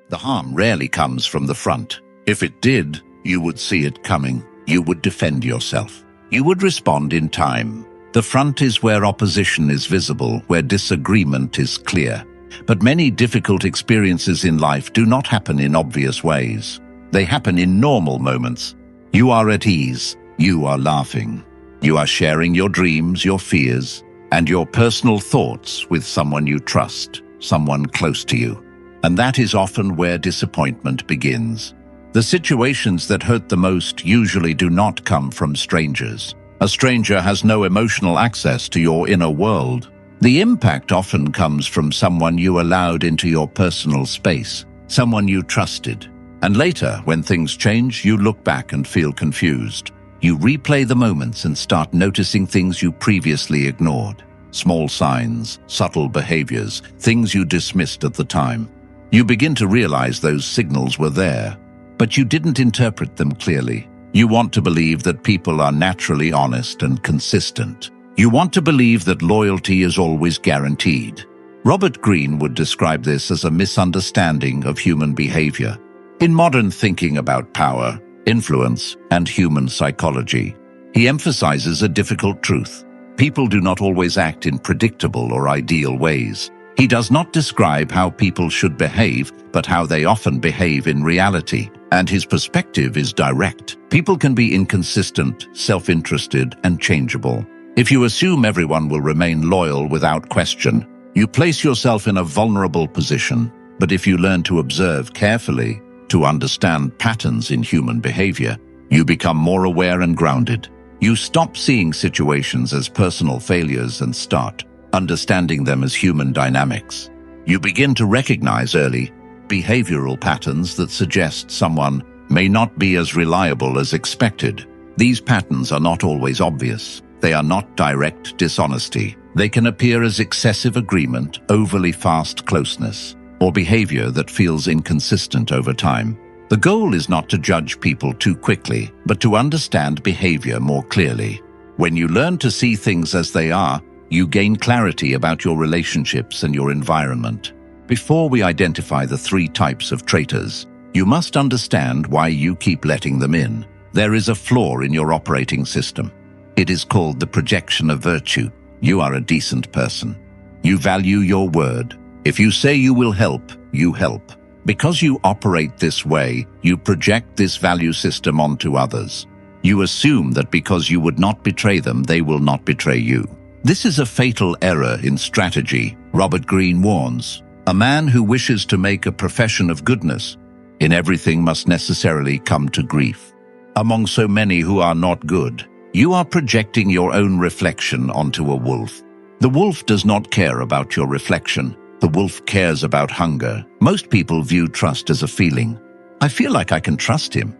The harm rarely comes from the front. If it did, you would see it coming. You would defend yourself. You would respond in time. The front is where opposition is visible, where disagreement is clear. But many difficult experiences in life do not happen in obvious ways. They happen in normal moments. You are at ease. You are laughing. You are sharing your dreams, your fears, and your personal thoughts with someone you trust, someone close to you. And that is often where disappointment begins. The situations that hurt the most usually do not come from strangers. A stranger has no emotional access to your inner world. The impact often comes from someone you allowed into your personal space, someone you trusted. And later, when things change, you look back and feel confused. You replay the moments and start noticing things you previously ignored. Small signs, subtle behaviors, things you dismissed at the time. You begin to realize those signals were there, but you didn't interpret them clearly. You want to believe that people are naturally honest and consistent. You want to believe that loyalty is always guaranteed. Robert Greene would describe this as a misunderstanding of human behavior. In modern thinking about power, influence, and human psychology, he emphasizes a difficult truth. People do not always act in predictable or ideal ways. He does not describe how people should behave, but how they often behave in reality. And his perspective is direct. People can be inconsistent, self-interested, and changeable. If you assume everyone will remain loyal without question, you place yourself in a vulnerable position. But if you learn to observe carefully, to understand patterns in human behavior, you become more aware and grounded. You stop seeing situations as personal failures and start understanding them as human dynamics. You begin to recognize early behavioral patterns that suggest someone may not be as reliable as expected. These patterns are not always obvious. They are not direct dishonesty. They can appear as excessive agreement, overly fast closeness, or behavior that feels inconsistent over time. The goal is not to judge people too quickly, but to understand behavior more clearly. When you learn to see things as they are, you gain clarity about your relationships and your environment. Before we identify the 3 types of traitors, you must understand why you keep letting them in. There is a flaw in your operating system. It is called the projection of virtue. You are a decent person. You value your word. If you say you will help, you help. Because you operate this way, you project this value system onto others. You assume that because you would not betray them, they will not betray you. This is a fatal error in strategy. Robert Greene warns, a man who wishes to make a profession of goodness in everything must necessarily come to grief. Among so many who are not good, you are projecting your own reflection onto a wolf. The wolf does not care about your reflection. The wolf cares about hunger. Most people view trust as a feeling. I feel like I can trust him.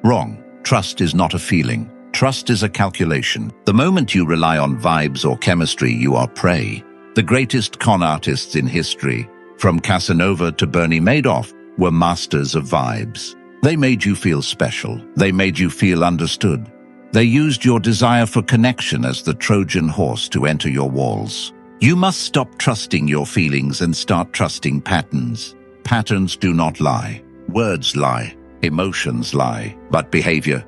Wrong. Trust is not a feeling. Trust is a calculation. The moment you rely on vibes or chemistry, you are prey. The greatest con artists in history, from Casanova to Bernie Madoff, were masters of vibes. They made you feel special. They made you feel understood. They used your desire for connection as the Trojan horse to enter your walls. You must stop trusting your feelings and start trusting patterns. Patterns do not lie. Words lie. Emotions lie. But behavior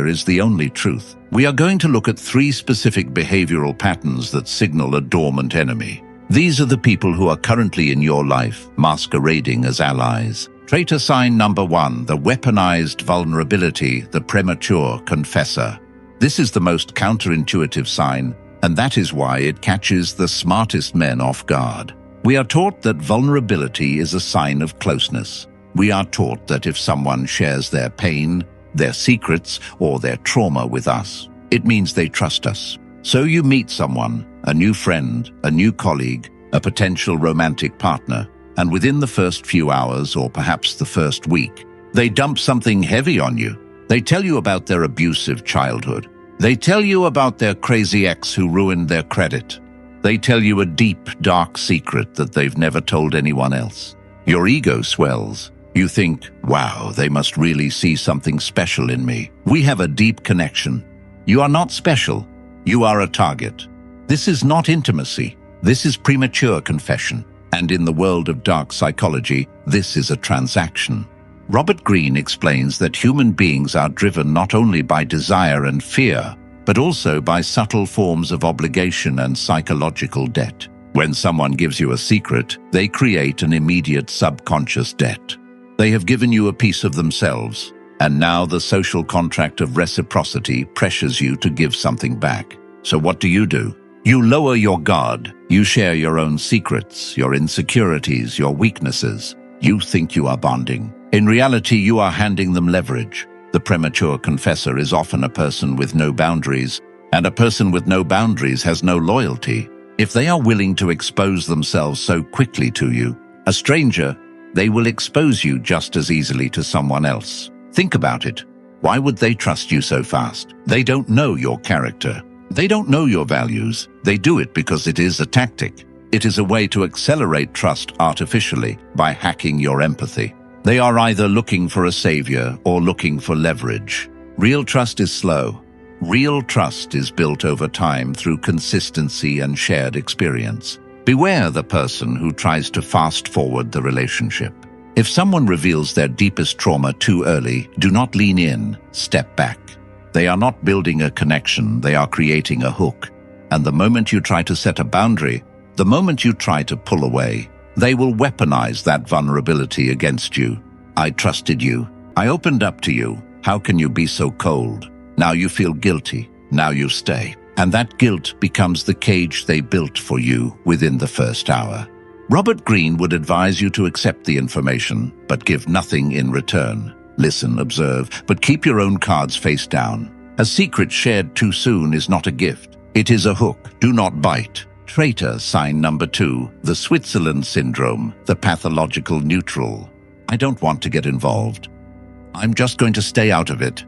is the only truth. We are going to look at 3 specific behavioral patterns that signal a dormant enemy. These are the people who are currently in your life, masquerading as allies. Traitor sign number 1, the weaponized vulnerability, the premature confessor. This is the most counterintuitive sign, and that is why it catches the smartest men off guard. We are taught that vulnerability is a sign of closeness. We are taught that if someone shares their pain, their secrets, or their trauma with us, it means they trust us. So you meet someone, a new friend, a new colleague, a potential romantic partner, and within the first few hours, or perhaps the first week, they dump something heavy on you. They tell you about their abusive childhood. They tell you about their crazy ex who ruined their credit. They tell you a deep, dark secret that they've never told anyone else. Your ego swells. You think, wow, they must really see something special in me. We have a deep connection. You are not special. You are a target. This is not intimacy. This is premature confession. And in the world of dark psychology, this is a transaction. Robert Greene explains that human beings are driven not only by desire and fear, but also by subtle forms of obligation and psychological debt. When someone gives you a secret, they create an immediate subconscious debt. They have given you a piece of themselves, and now the social contract of reciprocity pressures you to give something back. So what do? You lower your guard. You share your own secrets, your insecurities, your weaknesses. You think you are bonding. In reality, you are handing them leverage. The premature confessor is often a person with no boundaries, and a person with no boundaries has no loyalty. If they are willing to expose themselves so quickly to you, a stranger, they will expose you just as easily to someone else. Think about it. Why would they trust you so fast? They don't know your character. They don't know your values. They do it because it is a tactic. It is a way to accelerate trust artificially by hacking your empathy. They are either looking for a savior or looking for leverage. Real trust is slow. Real trust is built over time through consistency and shared experience. Beware the person who tries to fast-forward the relationship. If someone reveals their deepest trauma too early, do not lean in, step back. They are not building a connection, they are creating a hook. And the moment you try to set a boundary, the moment you try to pull away, they will weaponize that vulnerability against you. I trusted you. I opened up to you. How can you be so cold? Now you feel guilty. Now you stay. And that guilt becomes the cage they built for you within the first hour. Robert Greene would advise you to accept the information, but give nothing in return. Listen, observe, but keep your own cards face down. A secret shared too soon is not a gift. It is a hook. Do not bite. Traitor sign number 2, the Switzerland syndrome, the pathological neutral. I don't want to get involved. I'm just going to stay out of it.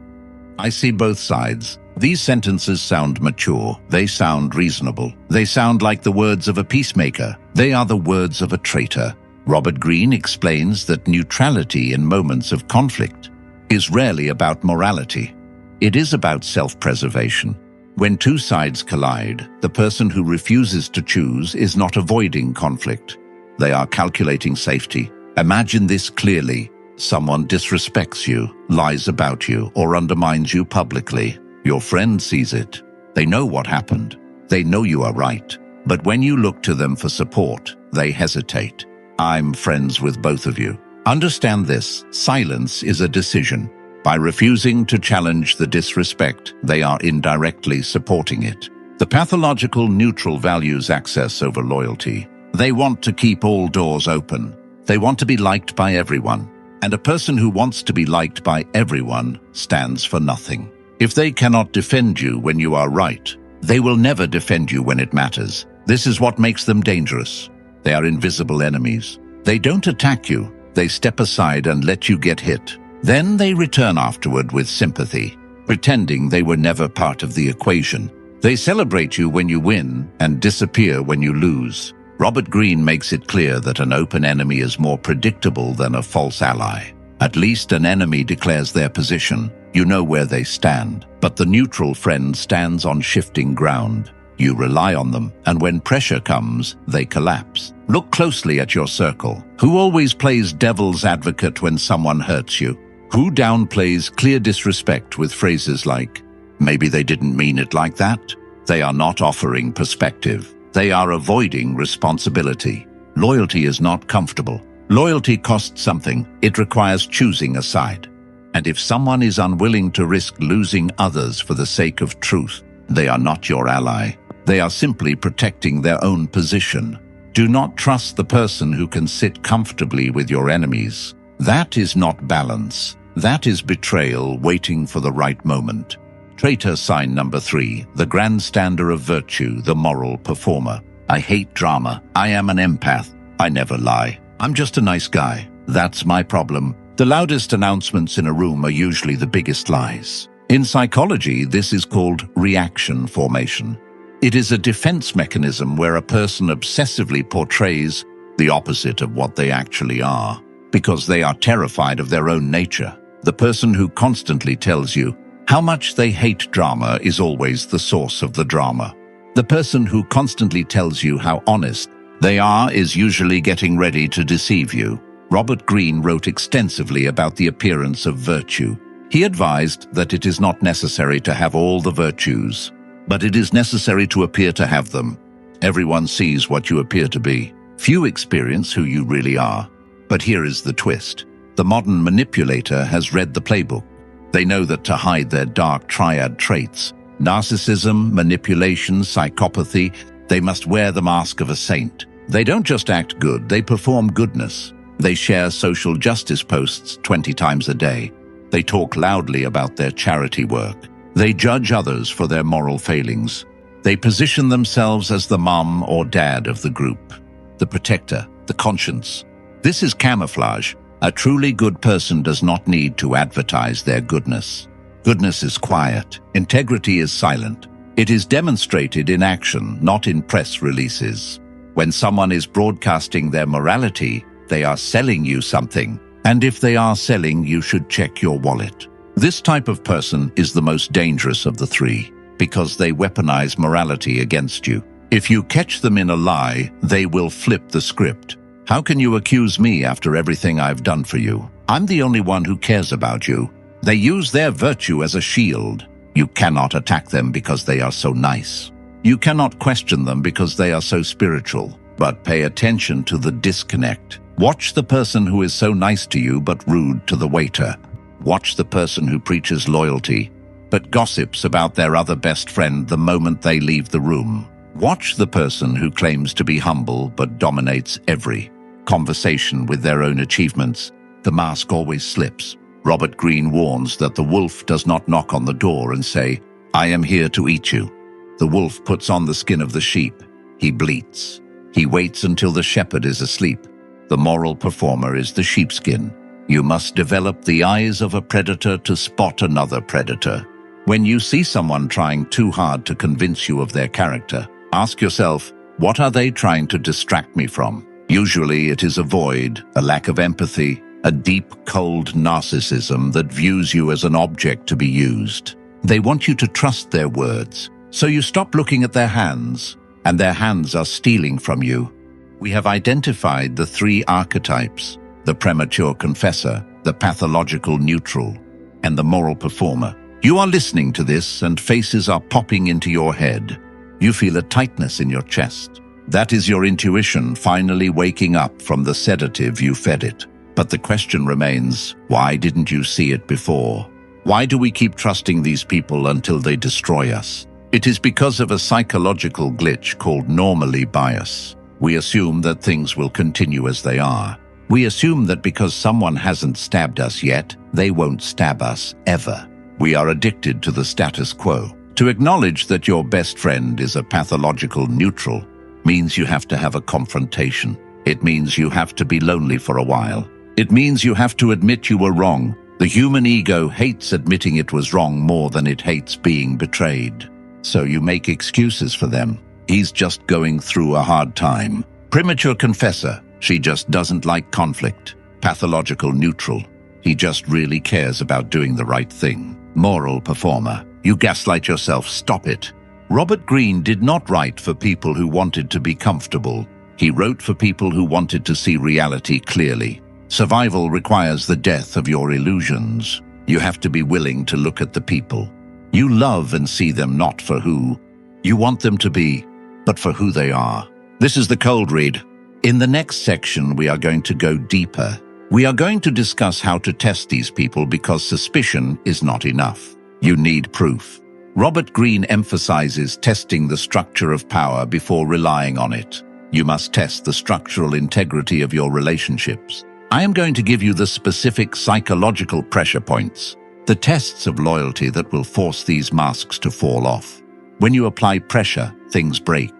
I see both sides. These sentences sound mature. They sound reasonable. They sound like the words of a peacemaker. They are the words of a traitor. Robert Greene explains that neutrality in moments of conflict is rarely about morality. It is about self-preservation. When two sides collide, the person who refuses to choose is not avoiding conflict. They are calculating safety. Imagine this clearly. Someone disrespects you, lies about you, or undermines you publicly. Your friend sees it. They know what happened. They know you are right. But when you look to them for support, they hesitate. I'm friends with both of you. Understand this. Silence is a decision. By refusing to challenge the disrespect, they are indirectly supporting it. The pathological neutral values access over loyalty. They want to keep all doors open. They want to be liked by everyone. And a person who wants to be liked by everyone stands for nothing. If they cannot defend you when you are right, they will never defend you when it matters. This is what makes them dangerous. They are invisible enemies. They don't attack you. They step aside and let you get hit. Then they return afterward with sympathy, pretending they were never part of the equation. They celebrate you when you win and disappear when you lose. Robert Greene makes it clear that an open enemy is more predictable than a false ally. At least an enemy declares their position. You know where they stand. But the neutral friend stands on shifting ground. You rely on them, and when pressure comes, they collapse. Look closely at your circle. Who always plays devil's advocate when someone hurts you? Who downplays clear disrespect with phrases like, maybe they didn't mean it like that? They are not offering perspective. They are avoiding responsibility. Loyalty is not comfortable. Loyalty costs something. It requires choosing a side. And if someone is unwilling to risk losing others for the sake of truth, they are not your ally. They are simply protecting their own position. Do not trust the person who can sit comfortably with your enemies. That is not balance. That is betrayal waiting for the right moment. Traitor sign number 3, the grandstander of virtue, the moral performer. I hate drama. I am an empath. I never lie. I'm just a nice guy. That's my problem. The loudest announcements in a room are usually the biggest lies. In psychology, this is called reaction formation. It is a defense mechanism where a person obsessively portrays the opposite of what they actually are, because they are terrified of their own nature. The person who constantly tells you how much they hate drama is always the source of the drama. The person who constantly tells you how honest They are is usually getting ready to deceive you. Robert Greene wrote extensively about the appearance of virtue. He advised that it is not necessary to have all the virtues, but it is necessary to appear to have them. Everyone sees what you appear to be. Few experience who you really are. But here is the twist. The modern manipulator has read the playbook. They know that to hide their dark triad traits, narcissism, manipulation, psychopathy, they must wear the mask of a saint. They don't just act good, they perform goodness. They share social justice posts 20 times a day. They talk loudly about their charity work. They judge others for their moral failings. They position themselves as the mom or dad of the group, the protector, the conscience. This is camouflage. A truly good person does not need to advertise their goodness. Goodness is quiet. Integrity is silent. It is demonstrated in action, not in press releases. When someone is broadcasting their morality, they are selling you something. And if they are selling, you should check your wallet. This type of person is the most dangerous of the three, because they weaponize morality against you. If you catch them in a lie, they will flip the script. How can you accuse me after everything I've done for you? I'm the only one who cares about you. They use their virtue as a shield. You cannot attack them because they are so nice. You cannot question them because they are so spiritual. But pay attention to the disconnect. Watch the person who is so nice to you but rude to the waiter. Watch the person who preaches loyalty but gossips about their other best friend the moment they leave the room. Watch the person who claims to be humble but dominates every conversation with their own achievements. The mask always slips. Robert Greene warns that the wolf does not knock on the door and say, "I am here to eat you." The wolf puts on the skin of the sheep. He bleats. He waits until the shepherd is asleep. The moral performer is the sheepskin. You must develop the eyes of a predator to spot another predator. When you see someone trying too hard to convince you of their character, ask yourself, what are they trying to distract me from? Usually it is a void, a lack of empathy, a deep, cold narcissism that views you as an object to be used. They want you to trust their words, so you stop looking at their hands, and their hands are stealing from you. We have identified the three archetypes: the premature confessor, the pathological neutral, and the moral performer. You are listening to this and faces are popping into your head. You feel a tightness in your chest. That is your intuition finally waking up from the sedative you fed it. But the question remains, why didn't you see it before? Why do we keep trusting these people until they destroy us? It is because of a psychological glitch called normally bias. We assume that things will continue as they are. We assume that because someone hasn't stabbed us yet, they won't stab us ever. We are addicted to the status quo. To acknowledge that your best friend is a pathological neutral means you have to have a confrontation. It means you have to be lonely for a while. It means you have to admit you were wrong. The human ego hates admitting it was wrong more than it hates being betrayed. So you make excuses for them. He's just going through a hard time. Premature confessor, she just doesn't like conflict. Pathological neutral, he just really cares about doing the right thing. Moral performer, you gaslight yourself, stop it. Robert Greene did not write for people who wanted to be comfortable. He wrote for people who wanted to see reality clearly. Survival requires the death of your illusions. You have to be willing to look at the people you love and see them not for who you want them to be, but for who they are. This is the cold read. In the next section, we are going to go deeper. We are going to discuss how to test these people because suspicion is not enough. You need proof. Robert Greene emphasizes testing the structure of power before relying on it. You must test the structural integrity of your relationships. I am going to give you the specific psychological pressure points, the tests of loyalty that will force these masks to fall off. When you apply pressure, things break.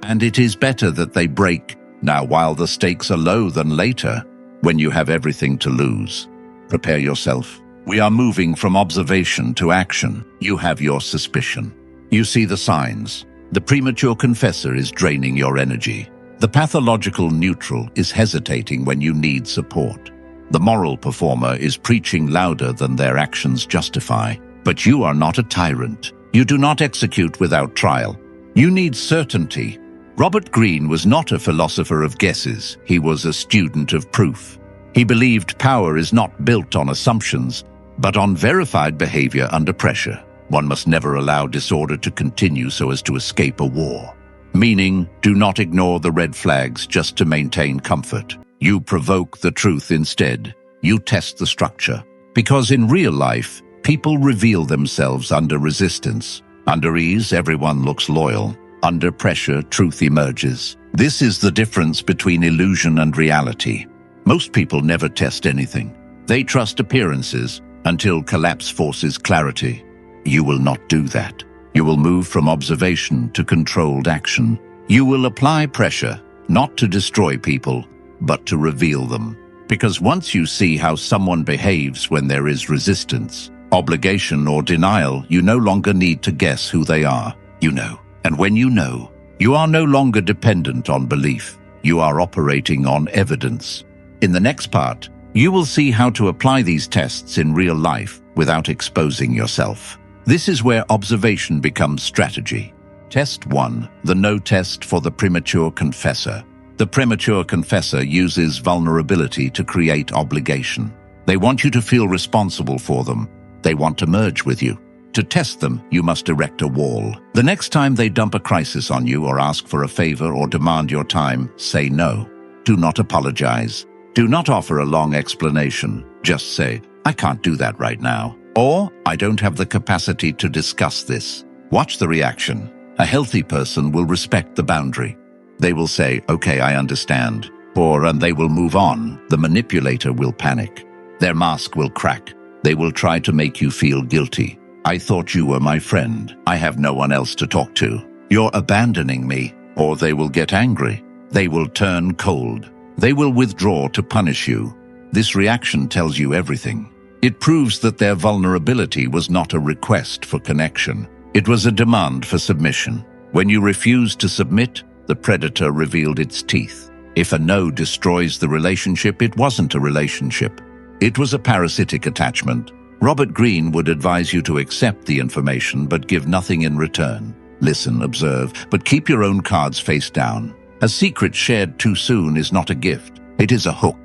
And it is better that they break now while the stakes are low than later, when you have everything to lose. Prepare yourself. We are moving from observation to action. You have your suspicion. You see the signs. The premature confessor is draining your energy. The pathological neutral is hesitating when you need support. The moral performer is preaching louder than their actions justify. But you are not a tyrant. You do not execute without trial. You need certainty. Robert Greene was not a philosopher of guesses, he was a student of proof. He believed power is not built on assumptions, but on verified behavior under pressure. One must never allow disorder to continue so as to escape a war. Meaning, do not ignore the red flags just to maintain comfort. You provoke the truth instead. You test the structure. Because in real life, people reveal themselves under resistance. Under ease, everyone looks loyal. Under pressure, truth emerges. This is the difference between illusion and reality. Most people never test anything. They trust appearances until collapse forces clarity. You will not do that. You will move from observation to controlled action. You will apply pressure, not to destroy people, but to reveal them. Because once you see how someone behaves when there is resistance, obligation or denial, you no longer need to guess who they are. You know. And when you know, you are no longer dependent on belief. You are operating on evidence. In the next part, you will see how to apply these tests in real life without exposing yourself. This is where observation becomes strategy. Test 1, the no test for the premature confessor. The premature confessor uses vulnerability to create obligation. They want you to feel responsible for them. They want to merge with you. To test them, you must erect a wall. The next time they dump a crisis on you or ask for a favor or demand your time, say no. Do not apologize. Do not offer a long explanation. Just say, I can't do that right now. Or, I don't have the capacity to discuss this. Watch the reaction. A healthy person will respect the boundary. They will say, okay, I understand. And they will move on. The manipulator will panic. Their mask will crack. They will try to make you feel guilty. I thought you were my friend. I have no one else to talk to. You're abandoning me. Or they will get angry. They will turn cold. They will withdraw to punish you. This reaction tells you everything. It proves that their vulnerability was not a request for connection. It was a demand for submission. When you refused to submit, the predator revealed its teeth. If a no destroys the relationship, it wasn't a relationship. It was a parasitic attachment. Robert Greene would advise you to accept the information but give nothing in return. Listen, observe, but keep your own cards face down. A secret shared too soon is not a gift. It is a hook.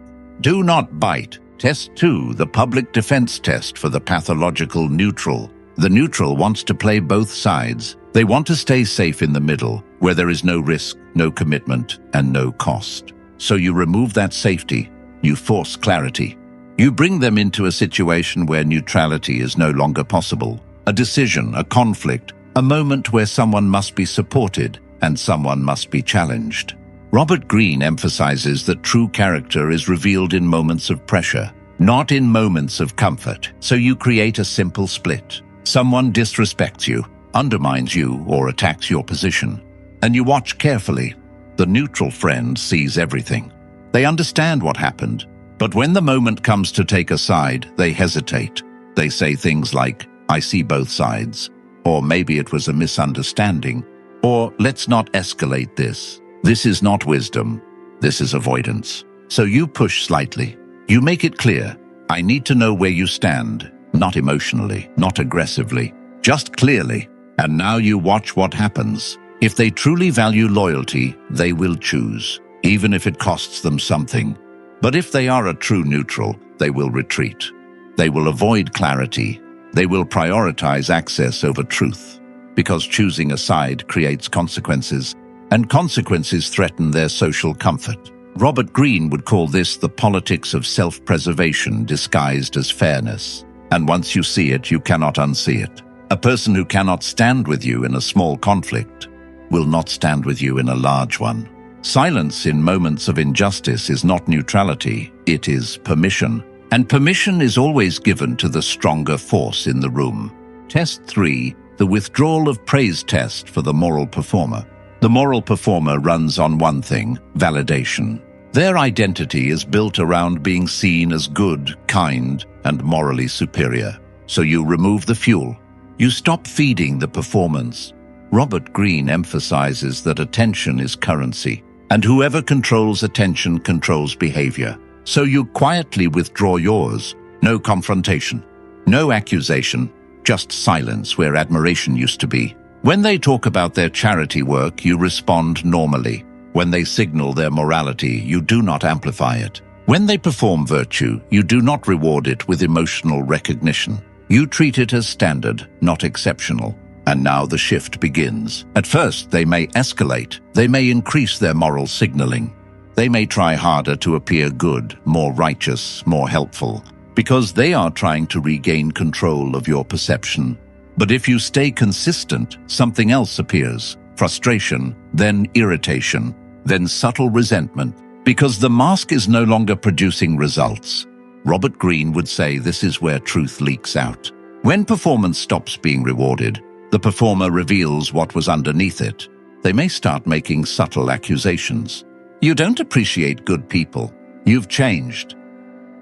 Do not bite. Test 2, the public defense test for the pathological neutral. The neutral wants to play both sides. They want to stay safe in the middle, where there is no risk, no commitment, and no cost. So you remove that safety. You force clarity. You bring them into a situation where neutrality is no longer possible. A decision, a conflict, a moment where someone must be supported and someone must be challenged. Robert Greene emphasizes that true character is revealed in moments of pressure, not in moments of comfort. So you create a simple split. Someone disrespects you, undermines you, or attacks your position, and you watch carefully. The neutral friend sees everything. They understand what happened, but when the moment comes to take a side, they hesitate. They say things like, I see both sides, or maybe it was a misunderstanding, or let's not escalate this. This is not wisdom. This is avoidance. So you push slightly. You make it clear. I need to know where you stand, not emotionally, not aggressively, just clearly. And now you watch what happens. If they truly value loyalty, they will choose, even if it costs them something. But if they are a true neutral, they will retreat. They will avoid clarity. They will prioritize access over truth, because choosing a side creates consequences, and consequences threaten their social comfort. Robert Greene would call this the politics of self-preservation disguised as fairness. And once you see it, you cannot unsee it. A person who cannot stand with you in a small conflict will not stand with you in a large one. Silence in moments of injustice is not neutrality, it is permission. And permission is always given to the stronger force in the room. Test 3, the withdrawal of praise test for the moral performer. The moral performer runs on one thing, validation. Their identity is built around being seen as good, kind, and morally superior. So you remove the fuel. You stop feeding the performance. Robert Greene emphasizes that attention is currency, and whoever controls attention controls behavior. So you quietly withdraw yours. No confrontation, no accusation, just silence where admiration used to be. When they talk about their charity work, you respond normally. When they signal their morality, you do not amplify it. When they perform virtue, you do not reward it with emotional recognition. You treat it as standard, not exceptional. And now the shift begins. At first, they may escalate. They may increase their moral signaling. They may try harder to appear good, more righteous, more helpful, because they are trying to regain control of your perception. But if you stay consistent, something else appears. Frustration, then irritation, then subtle resentment, because the mask is no longer producing results. Robert Greene would say this is where truth leaks out. When performance stops being rewarded, the performer reveals what was underneath it. They may start making subtle accusations. You don't appreciate good people. You've changed.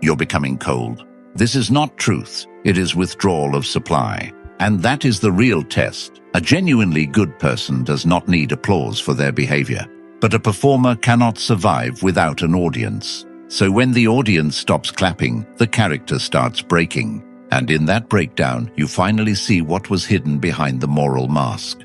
You're becoming cold. This is not truth. It is withdrawal of supply. And that is the real test. A genuinely good person does not need applause for their behavior. But a performer cannot survive without an audience. So when the audience stops clapping, the character starts breaking. And in that breakdown, you finally see what was hidden behind the moral mask.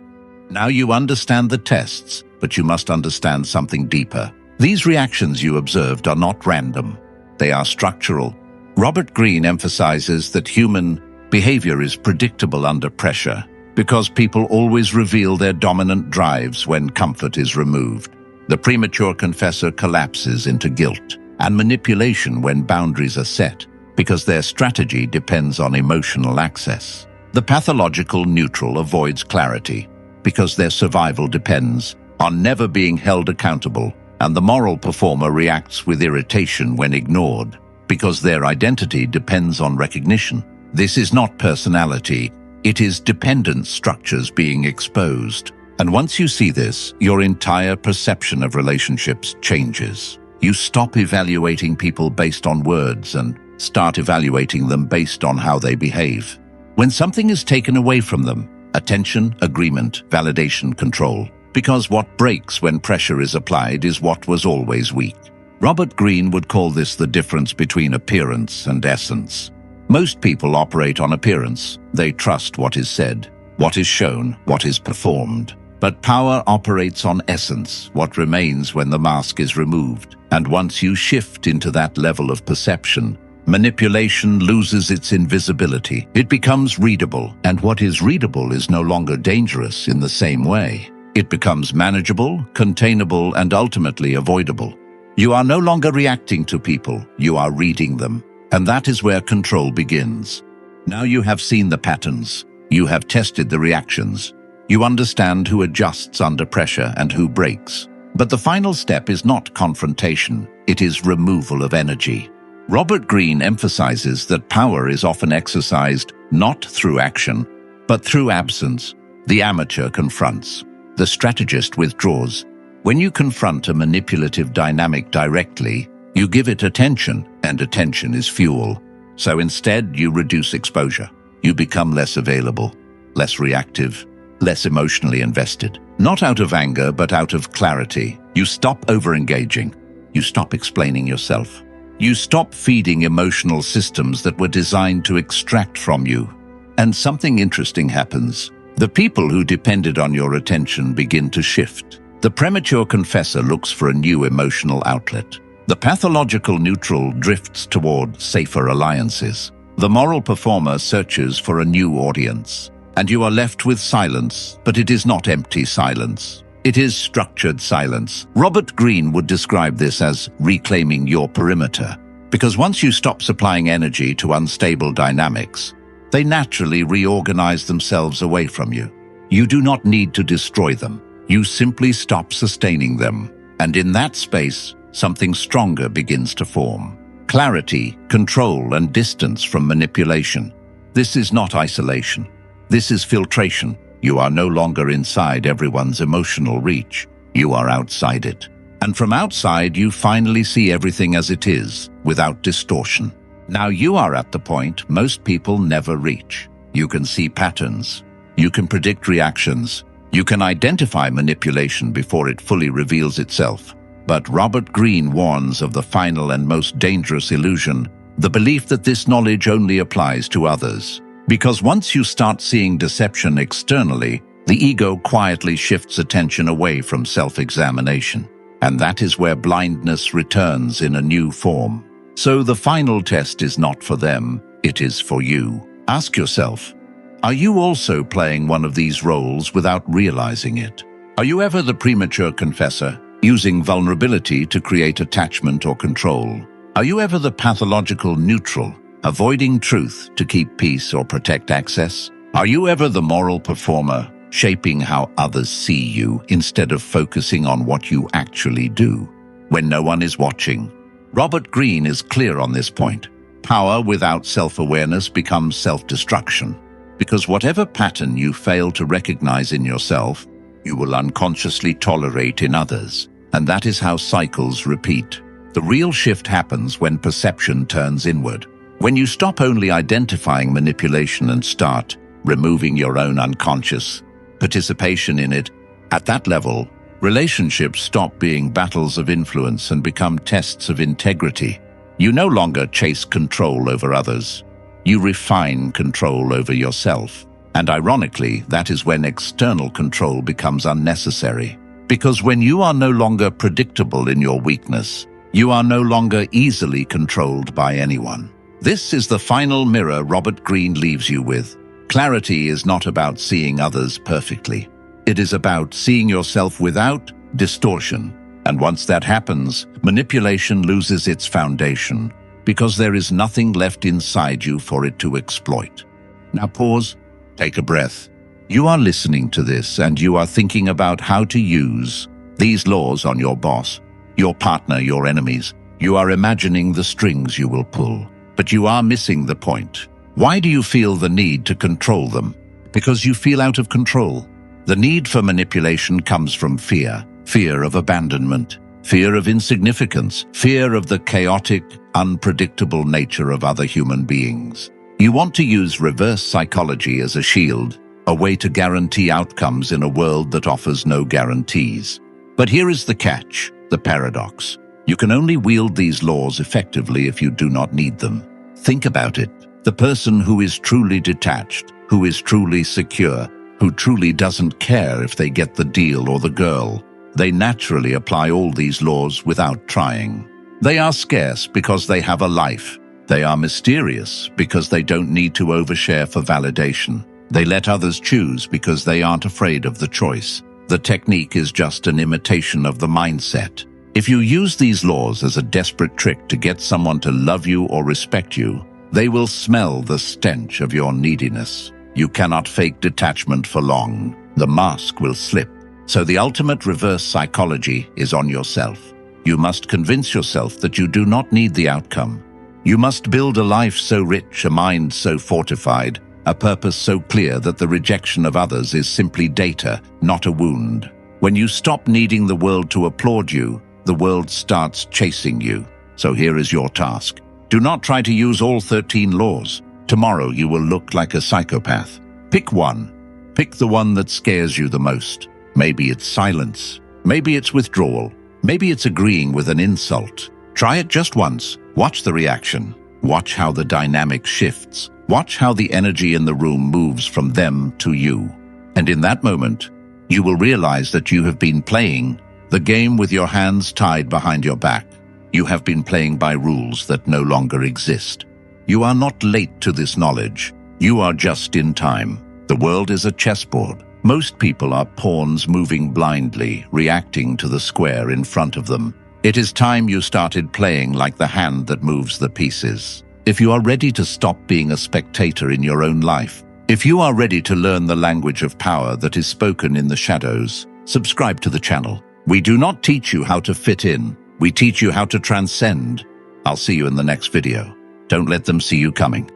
Now you understand the tests, but you must understand something deeper. These reactions you observed are not random. They are structural. Robert Greene emphasizes that human behavior is predictable under pressure because people always reveal their dominant drives when comfort is removed. The premature confessor collapses into guilt and manipulation when boundaries are set, because their strategy depends on emotional access. The pathological neutral avoids clarity, because their survival depends on never being held accountable, and the moral performer reacts with irritation when ignored, because their identity depends on recognition. This is not personality, it is dependent structures being exposed. And once you see this, your entire perception of relationships changes. You stop evaluating people based on words and start evaluating them based on how they behave. When something is taken away from them, attention, agreement, validation, control, because what breaks when pressure is applied is what was always weak. Robert Greene would call this the difference between appearance and essence. Most people operate on appearance. They trust what is said, what is shown, what is performed. But power operates on essence, what remains when the mask is removed. And once you shift into that level of perception, manipulation loses its invisibility. It becomes readable, and what is readable is no longer dangerous in the same way. It becomes manageable, containable, and ultimately avoidable. You are no longer reacting to people, you are reading them. And that is where control begins. Now you have seen the patterns. You have tested the reactions. You understand who adjusts under pressure and who breaks. But the final step is not confrontation, it is removal of energy. Robert Greene emphasizes that power is often exercised not through action, but through absence. The amateur confronts. The strategist withdraws. When you confront a manipulative dynamic directly, you give it attention, and attention is fuel. So instead, you reduce exposure. You become less available, less reactive, less emotionally invested. Not out of anger, but out of clarity. You stop over-engaging. You stop explaining yourself. You stop feeding emotional systems that were designed to extract from you. And something interesting happens. The people who depended on your attention begin to shift. The premature confessor looks for a new emotional outlet. The pathological neutral drifts toward safer alliances. The moral performer searches for a new audience. And you are left with silence, but it is not empty silence. It is structured silence. Robert Greene would describe this as reclaiming your perimeter, because once you stop supplying energy to unstable dynamics, they naturally reorganize themselves away from you. You do not need to destroy them. You simply stop sustaining them. And in that space, something stronger begins to form. Clarity, control, and distance from manipulation. This is not isolation. This is filtration. You are no longer inside everyone's emotional reach. You are outside it. And from outside, you finally see everything as it is, without distortion. Now you are at the point most people never reach. You can see patterns. You can predict reactions. You can identify manipulation before it fully reveals itself. But Robert Greene warns of the final and most dangerous illusion, the belief that this knowledge only applies to others. Because once you start seeing deception externally, the The ego quietly shifts attention away from self-examination, and that is where blindness returns in a new form. So the final test is not for them, it is for you. Ask yourself, are you also playing one of these roles without realizing it? Are you ever the premature confessor, using vulnerability to create attachment or control? Are you ever the pathological neutral, avoiding truth to keep peace or protect access? Are you ever the moral performer, shaping how others see you instead of focusing on what you actually do when no one is watching? Robert Greene is clear on this point. Power without self-awareness becomes self-destruction, because whatever pattern you fail to recognize in yourself, you will unconsciously tolerate in others, and that is how cycles repeat. The real shift happens when perception turns inward, when you stop only identifying manipulation and start removing your own unconscious participation in it. At that level, relationships stop being battles of influence and become tests of integrity. You no longer chase control over others. You refine control over yourself. And ironically, that is when external control becomes unnecessary. Because when you are no longer predictable in your weakness, you are no longer easily controlled by anyone. This is the final mirror Robert Greene leaves you with. Clarity is not about seeing others perfectly. It is about seeing yourself without distortion. And once that happens, manipulation loses its foundation, because there is nothing left inside you for it to exploit. Now pause, take a breath. You are listening to this and you are thinking about how to use these laws on your boss, your partner, your enemies. You are imagining the strings you will pull, but you are missing the point. Why do you feel the need to control them? Because you feel out of control. The need for manipulation comes from fear. Fear of abandonment, fear of insignificance, fear of the chaotic, unpredictable nature of other human beings. You want to use reverse psychology as a shield, a way to guarantee outcomes in a world that offers no guarantees. But here is the catch, the paradox. You can only wield these laws effectively if you do not need them. Think about it. The person who is truly detached, who is truly secure, who truly doesn't care if they get the deal or the girl, they naturally apply all these laws without trying. They are scarce because they have a life. They are mysterious because they don't need to overshare for validation. They let others choose because they aren't afraid of the choice. The technique is just an imitation of the mindset. If you use these laws as a desperate trick to get someone to love you or respect you, they will smell the stench of your neediness. You cannot fake detachment for long. The mask will slip. So the ultimate reverse psychology is on yourself. You must convince yourself that you do not need the outcome. You must build a life so rich, a mind so fortified, a purpose so clear that the rejection of others is simply data, not a wound. When you stop needing the world to applaud you, the world starts chasing you. So here is your task. Do not try to use all 13 laws. Tomorrow you will look like a psychopath. Pick one. Pick the one that scares you the most. Maybe it's silence. Maybe it's withdrawal. Maybe it's agreeing with an insult. Try it just once. Watch the reaction. Watch how the dynamic shifts. Watch how the energy in the room moves from them to you. And in that moment, you will realize that you have been playing the game with your hands tied behind your back. You have been playing by rules that no longer exist. You are not late to this knowledge. You are just in time. The world is a chessboard. Most people are pawns moving blindly, reacting to the square in front of them. It is time you started playing like the hand that moves the pieces. If you are ready to stop being a spectator in your own life, if you are ready to learn the language of power that is spoken in the shadows, subscribe to the channel. We do not teach you how to fit in. We teach you how to transcend. I'll see you in the next video. Don't let them see you coming.